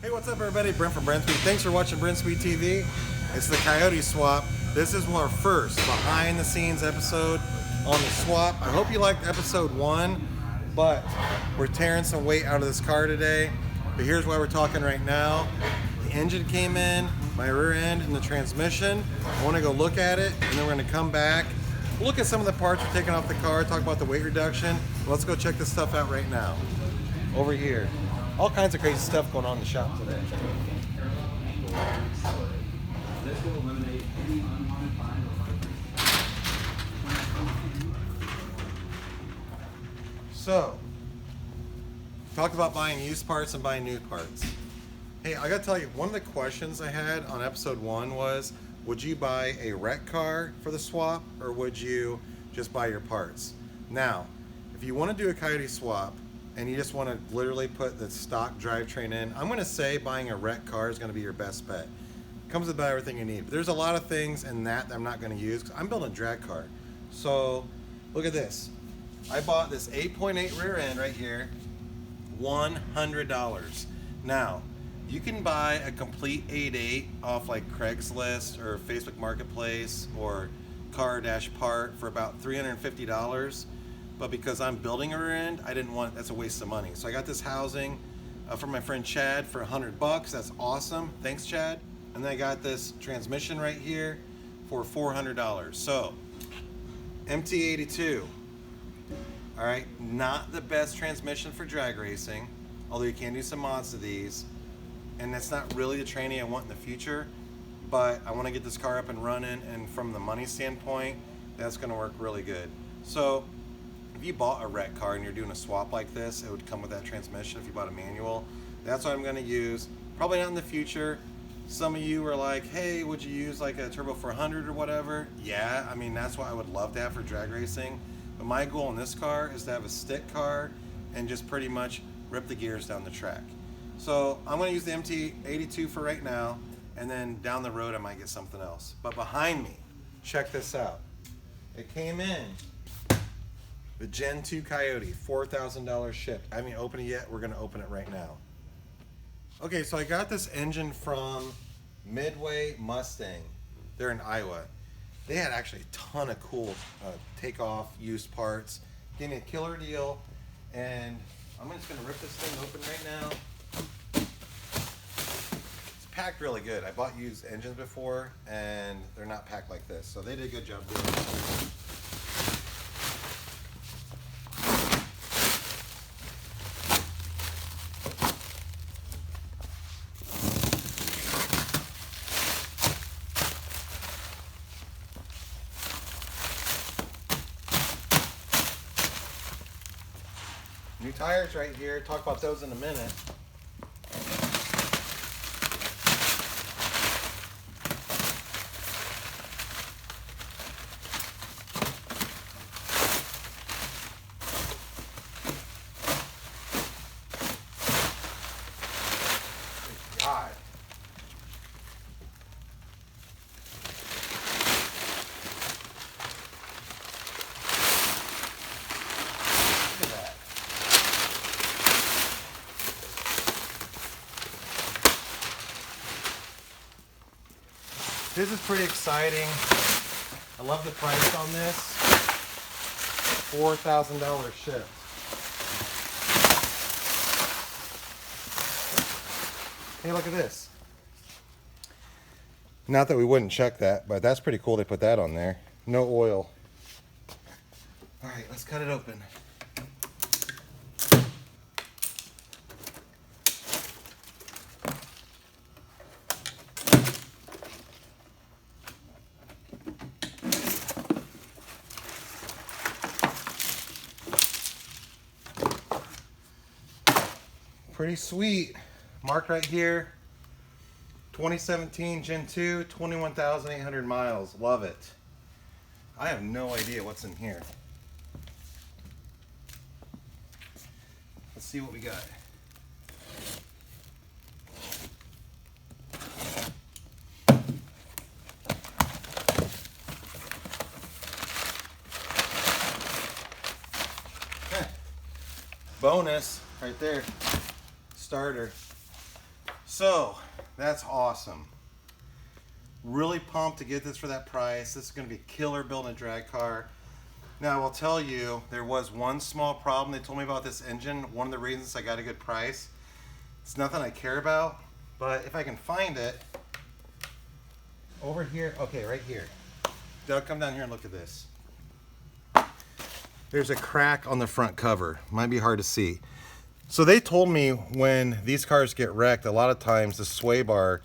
Hey, what's up everybody? Brent from Brenspeed. Thanks for watching Brenspeed TV. It's the Coyote swap. This is our first behind the scenes episode on the swap. I hope you liked episode 1, but we're tearing some weight out of this car today. But here's why we're talking right now. The engine came in, my rear end and the transmission. I want to go look at it and then we're going to come back, look at some of the parts we're taking off the car, talk about the weight reduction. Let's go check this stuff out right now. Over here. All kinds of crazy stuff going on in the shop today. So, talked about buying used parts and buying new parts. Hey, I gotta tell you, one of the questions I had on episode 1 was, would you buy a wreck car for the swap or would you just buy your parts? Now, if you want to do a Coyote swap, and you just want to literally put the stock drivetrain in, I'm going to say buying a wreck car is going to be your best bet. Comes with about everything you need. But there's a lot of things in that I'm not going to use because I'm building a drag car. So look at this. I bought this 8.8 rear end right here, $100. Now, you can buy a complete 8.8 off like Craigslist or Facebook Marketplace or Car-Part for about $350. But because I'm building a rear end, I didn't want, that's a waste of money. So I got this housing from my friend Chad for $100. That's awesome. Thanks, Chad. And then I got this transmission right here for $400. So, MT82. All right, not the best transmission for drag racing, although you can do some mods to these. And that's not really the training I want in the future, but I want to get this car up and running, and from the money standpoint, that's going to work really good. So, if you bought a wreck car and you're doing a swap like this, it would come with that transmission if you bought a manual. That's what I'm going to use. Probably not in the future. Some of you are like, hey, would you use like a Turbo 400 or whatever? Yeah, I mean, that's what I would love to have for drag racing. But my goal in this car is to have a stick car and just pretty much rip the gears down the track. So I'm going to use the MT82 for right now, and then down the road I might get something else. But behind me, check this out. It came in. The Gen 2 Coyote, $4,000 shipped. I haven't opened it yet. We're going to open it right now. Okay, so I got this engine from Midway Mustang. They're in Iowa. They had actually a ton of cool takeoff used parts. Gave me a killer deal, and I'm just going to rip this thing open right now. It's packed really good. I bought used engines before, and they're not packed like this, so they did a good job doing it. New tires right here. Talk about those in a minute. Good God. This is pretty exciting. I love the price on this. $4,000 shipped. Hey, look at this. Not that we wouldn't check that, but that's pretty cool they put that on there. No oil. All right, let's cut it open. Pretty sweet. Marked right here. 2017 Gen 2, 21,800 miles. Love it. I have no idea what's in here. Let's see what we got. Bonus right there. Starter. So that's awesome. Really pumped to get this for that price. This is going to be killer building a drag car. Now I will tell you, there was one small problem. They told me about this engine. One of the reasons I got a good price. It's nothing I care about, but if I can find it over here, okay, right here. Doug, come down here and look at this. There's a crack on the front cover. Might be hard to see. So they told me when these cars get wrecked, a lot of times the sway bar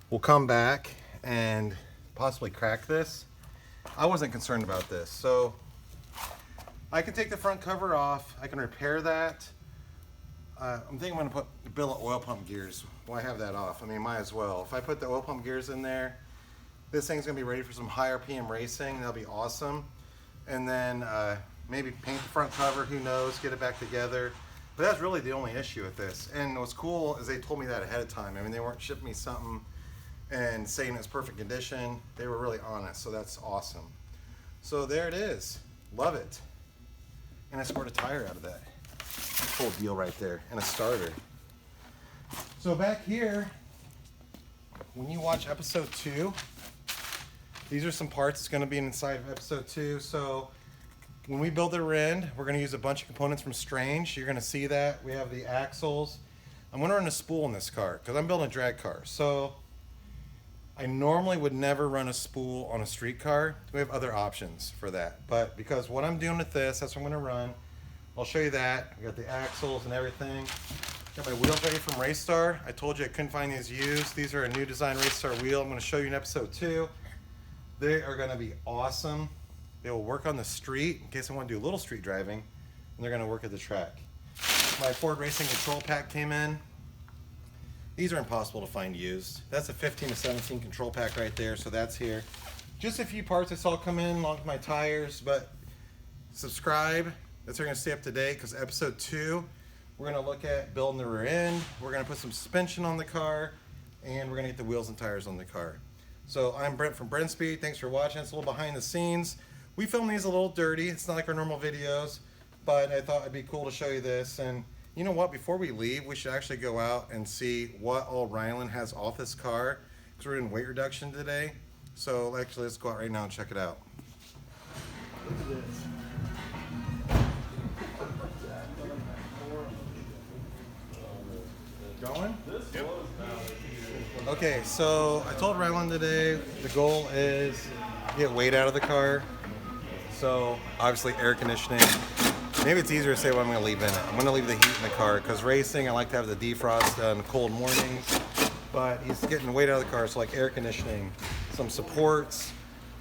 will come back and possibly crack this. I wasn't concerned about this. So I can take the front cover off. I can repair that. I'm thinking I'm gonna put the bill of oil pump gears. Why have that off? I mean, might as well. If I put the oil pump gears in there, this thing's gonna be ready for some high RPM racing. That'll be awesome. And then maybe paint the front cover, who knows, get it back together. But that's really the only issue with this. And what's cool is they told me that ahead of time. I mean, they weren't shipping me something and saying it's perfect condition. They were really honest, so that's awesome. So there it is. Love it. And I scored a tire out of that. Cool deal right there. And a starter. So back here, when you watch episode 2, these are some parts that's going to be inside of episode 2. So when we build the rear end, we're going to use a bunch of components from Strange. You're going to see that. We have the axles. I'm going to run a spool in this car because I'm building a drag car. So I normally would never run a spool on a street car. We have other options for that. But because what I'm doing with this, that's what I'm going to run. I'll show you that. I got the axles and everything. Got my wheels ready from Raystar. I told you I couldn't find these used. These are a new design Raystar wheel. I'm going to show you in episode 2. They are going to be awesome. They will work on the street in case I want to do a little street driving, and they're going to work at the track. My Ford Racing control pack came in. These are impossible to find used. That's a 15 to 17 control pack right there, so that's here. Just a few parts I saw come in along with my tires, but subscribe. That's how you're going to stay up to date, because episode 2, we're going to look at building the rear end. We're going to put some suspension on the car, and we're going to get the wheels and tires on the car. So I'm Brent from Brenspeed. Thanks for watching. It's a little behind the scenes. We film these a little dirty. It's not like our normal videos, but I thought it'd be cool to show you this. And you know what? Before we leave, we should actually go out and see what all Rylan has off this car, because we're doing weight reduction today. So actually, let's go out right now and check it out. Look at this. Going? Yep. Okay, so I told Rylan today the goal is to get weight out of the car. So obviously air conditioning. Maybe it's easier to say what I'm going to leave in it. I'm going to leave the heat in the car because racing, I like to have the defrost on cold mornings. But he's getting weight out of the car, so like air conditioning, some supports.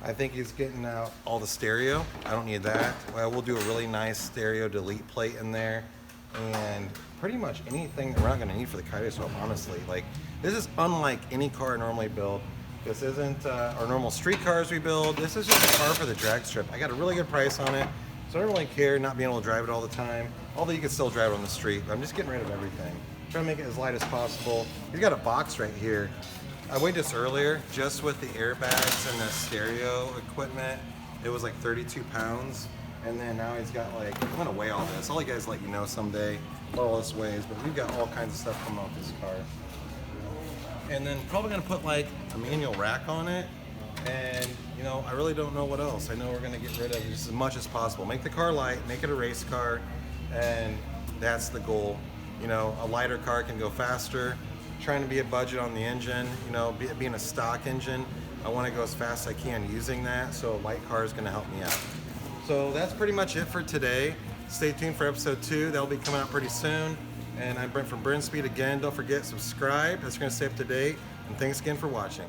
I think he's getting out all the stereo. I don't need that. Well, we'll do a really nice stereo delete plate in there. And pretty much anything that we're not going to need for the Coyote swap, honestly. Like, this is unlike any car I normally build. This isn't our normal street cars we build. This is just a car for the drag strip. I got a really good price on it, so I don't really care not being able to drive it all the time. Although you can still drive it on the street. I'm just getting rid of everything. Trying to make it as light as possible. He's got a box right here. I weighed this earlier, just with the airbags and the stereo equipment. It was like 32 pounds. And then now he's got like, I'm gonna weigh all this. I'll let you guys let you know someday what all this weighs, but we've got all kinds of stuff coming off this car. And then probably gonna put like a manual rack on it. And you know, I really don't know what else. I know we're gonna get rid of just as much as possible. Make the car light, make it a race car, and that's the goal. You know, a lighter car can go faster. Trying to be a budget on the engine, you know, being a stock engine, I wanna go as fast as I can using that, so a light car is gonna help me out. So that's pretty much it for today. Stay tuned for episode 2. That'll be coming out pretty soon. And I'm Brent from Brenspeed again. Don't forget, subscribe. That's going to stay up to date. And thanks again for watching.